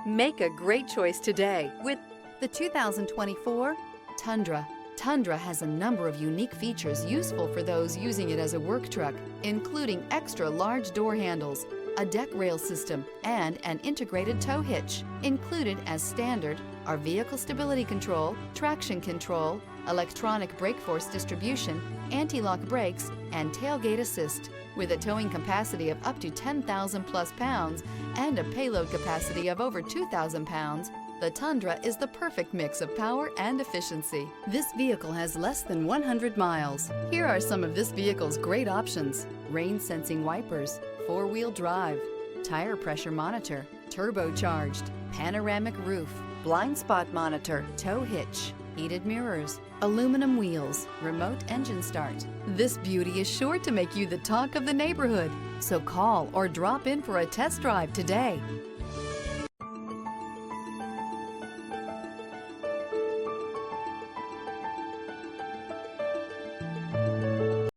Make a great choice today with the 2024 Tundra. Tundra has a number of unique features useful for those using it as a work truck, including extra large door handles, a deck rail system, and an integrated tow hitch. Included as standard are vehicle stability control, traction control, electronic brake force distribution, anti-lock brakes, and tailgate assist. With a towing capacity of up to 10,000 plus pounds and a payload capacity of over 2,000 pounds, the Tundra is the perfect mix of power and efficiency. This vehicle has less than 100 miles. Here are some of this vehicle's great options: rain-sensing wipers, four-wheel drive, tire pressure monitor, turbocharged, panoramic roof, blind spot monitor, tow hitch, heated mirrors, aluminum wheels, remote engine start. This beauty is sure to make you the talk of the neighborhood. So call or drop in for a test drive today.